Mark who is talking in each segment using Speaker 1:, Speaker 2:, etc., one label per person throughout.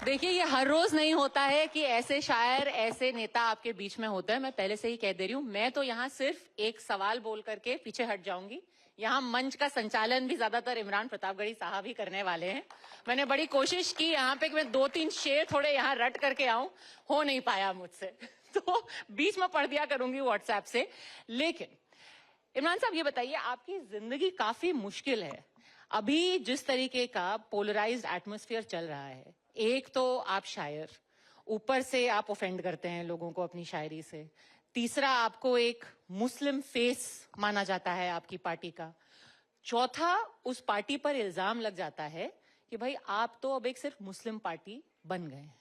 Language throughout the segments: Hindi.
Speaker 1: देखिए, ये हर रोज नहीं होता है कि ऐसे शायर, ऐसे नेता आपके बीच में होते हैं। मैं पहले से ही कह दे रही हूं, मैं तो यहाँ सिर्फ एक सवाल बोल करके पीछे हट जाऊंगी। यहाँ मंच का संचालन भी ज्यादातर इमरान प्रतापगढ़ी साहब ही करने वाले हैं। मैंने बड़ी कोशिश की यहाँ पे कि मैं 2-3 शेर थोड़े यहाँ रट करके आऊं, हो नहीं पाया मुझसे। तो बीच में पढ़ दिया करूंगी व्हाट्सएप से। लेकिन इमरान साहब, ये बताइए, आपकी जिंदगी काफी मुश्किल है। अभी जिस तरीके का पोलराइज्ड एटमॉस्फेयर चल रहा है, एक तो आप शायर, ऊपर से आप ऑफेंड करते हैं लोगों को अपनी शायरी से, तीसरा आपको एक मुस्लिम फेस माना जाता है आपकी पार्टी का, चौथा उस पार्टी पर इल्जाम लग जाता है कि भाई आप तो अब एक सिर्फ मुस्लिम पार्टी बन गए हैं।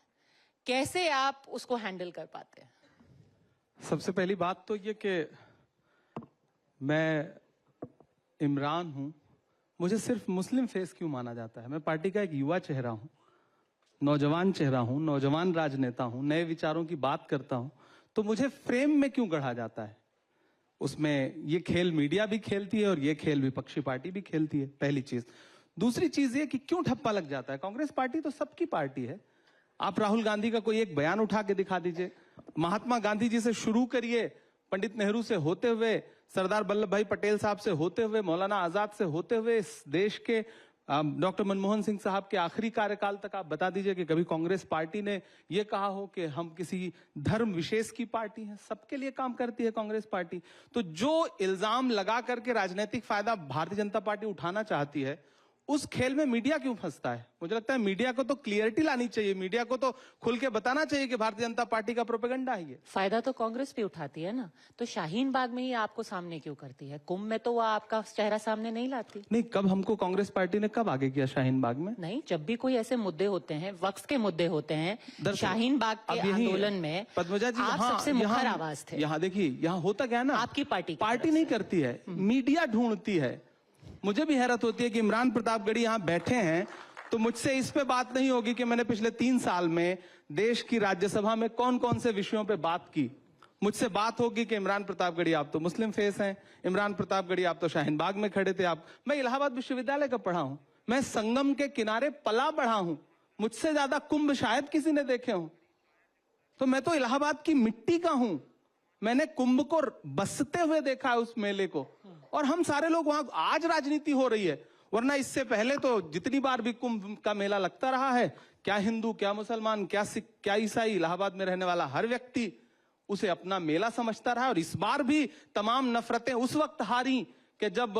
Speaker 1: कैसे आप उसको हैंडल कर पाते हैं?
Speaker 2: सबसे पहली बात तो ये कि मैं इमरान हूं, मुझे सिर्फ मुस्लिम फेस क्यों माना जाता है? मैं पार्टी का एक युवा चेहरा हूं, नौजवान चेहरा हूं, नौजवान राजनेता हूं, नए विचारों की बात करता हूं, तो मुझे फ्रेम में क्यों गढ़ा जाता है? उसमें ये खेल मीडिया भी खेलती है और ये खेल विपक्षी पार्टी भी खेलती है, पहली चीज। दूसरी चीज ये कि क्यों ठप्पा लग जाता है? कांग्रेस पार्टी तो सबकी पार्टी है। आप राहुल गांधी का कोई एक बयान उठा के दिखा दीजिए, महात्मा गांधी जी से शुरू करिए, पंडित नेहरू से होते हुए, सरदार वल्लभ भाई पटेल साहब से होते हुए, मौलाना आजाद से होते हुए, इस देश के डॉक्टर मनमोहन सिंह साहब के आखिरी कार्यकाल तक आप बता दीजिए कि कभी कांग्रेस पार्टी ने यह कहा हो कि हम किसी धर्म विशेष की पार्टी है। सबके लिए काम करती है कांग्रेस पार्टी। तो जो इल्जाम लगा करके राजनीतिक फायदा भारतीय जनता पार्टी उठाना चाहती है, उस खेल में मीडिया क्यों फंसता है? मुझे लगता है मीडिया को तो क्लियरिटी लानी चाहिए, मीडिया को तो खुल के बताना चाहिए कि भारतीय जनता पार्टी का प्रोपेगेंडा है ये।
Speaker 1: फायदा तो कांग्रेस भी उठाती है ना, तो शाहीन बाग में ही आपको सामने क्यों करती है? कुंभ में तो वो आपका चेहरा सामने नहीं लाती।
Speaker 2: नहीं, कब हमको कांग्रेस पार्टी ने कब आगे किया शाहीन बाग में?
Speaker 1: नहीं, जब भी कोई ऐसे मुद्दे होते हैं, वक्फ के मुद्दे होते हैं, शाहीन बाग के आंदोलन में
Speaker 2: पद्मजा जी
Speaker 1: आप सबसे मुखर आवाज थे।
Speaker 2: यहाँ देखिए, यहाँ होता क्या है ना,
Speaker 1: आपकी पार्टी
Speaker 2: नहीं करती है, मीडिया ढूंढती है। मुझे भी हैरत होती है कि इमरान प्रतापगढ़ी यहाँ बैठे हैं तो मुझसे इस पे बात नहीं होगी कि मैंने पिछले 3 साल में देश की राज्यसभा में कौन कौन से विषयों पे बात की। मुझसे बात होगी कि इमरान प्रतापगढ़ी आप तो मुस्लिम फेस हैं, इमरान प्रतापगढ़ी आप तो शाहीन बाग में खड़े थे। आप, मैं इलाहाबाद विश्वविद्यालय का पढ़ा हूं, मैं संगम के किनारे पला बढ़ा हूं, मुझसे ज्यादा कुंभ शायद किसी ने देखे हो। तो मैं तो इलाहाबाद की मिट्टी का हूं, मैंने कुंभ को बसते हुए देखा है, उस मेले को। और हम सारे लोग वहां, आज राजनीति हो रही है, वरना इससे पहले तो जितनी बार भी कुंभ का मेला लगता रहा है, क्या हिंदू, क्या मुसलमान, क्या सिख, क्या ईसाई, इलाहाबाद में रहने वाला हर व्यक्ति उसे अपना मेला समझता रहा। और इस बार भी तमाम नफरतें उस वक्त हारी कि जब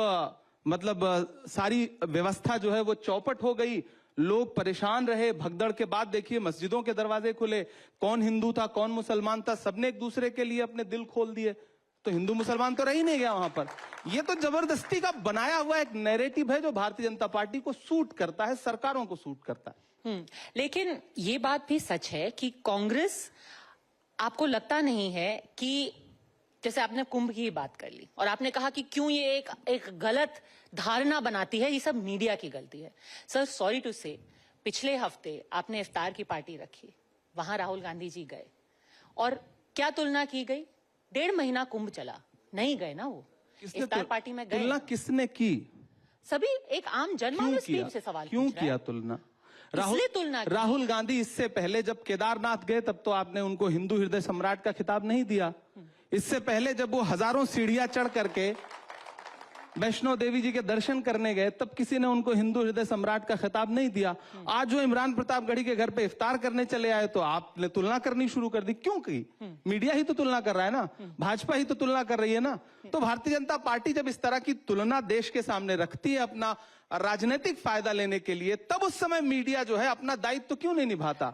Speaker 2: सारी व्यवस्था जो है वो चौपट हो गई, लोग परेशान रहे। भगदड़ के बाद देखिए मस्जिदों के दरवाजे खुले, कौन हिंदू था कौन मुसलमान था, सबने एक दूसरे के लिए अपने दिल खोल दिए। तो हिंदू मुसलमान तो रह ही नहीं गया वहां पर। ये तो जबरदस्ती का बनाया हुआ एक नैरेटिव है जो भारतीय जनता पार्टी को सूट करता है, सरकारों को सूट करता है।
Speaker 1: लेकिन ये बात भी सच है कि कांग्रेस, आपको लगता नहीं है कि जैसे आपने कुंभ की बात कर ली और आपने कहा कि क्यों ये एक गलत धारणा बनाती है, ये सब मीडिया की गलती है। सर, सॉरी टू से, पिछले हफ्ते आपने इफ्तार की पार्टी रखी, वहां राहुल गांधी जी गए और क्या तुलना की गई? 1.5 महीना कुंभ चला, नहीं गए ना वो इफ्तार पार्टी में गए।
Speaker 2: तुलना किसने की?
Speaker 1: सभी एक आम जनमानस से सवाल
Speaker 2: क्यों किया तुलना? राहुल गांधी इससे पहले जब केदारनाथ गए तब तो आपने उनको हिंदू हृदय सम्राट का खिताब नहीं दिया। इससे पहले जब वो हजारों सीढ़ियां चढ़ करके वैष्णो देवी जी के दर्शन करने गए तब किसी ने उनको हिंदू हृदय सम्राट का खिताब नहीं दिया। आज जो इमरान प्रतापगढ़ी के घर पे इफ्तार करने चले आए तो आपने तुलना करनी शुरू कर दी। क्यों की? मीडिया ही तो तुलना कर रहा है ना, भाजपा ही तो तुलना कर रही है ना। तो भारतीय जनता पार्टी जब इस तरह की तुलना देश के सामने रखती है अपना राजनीतिक फायदा लेने के लिए, तब उस समय मीडिया जो है अपना दायित्व क्यों नहीं निभाता?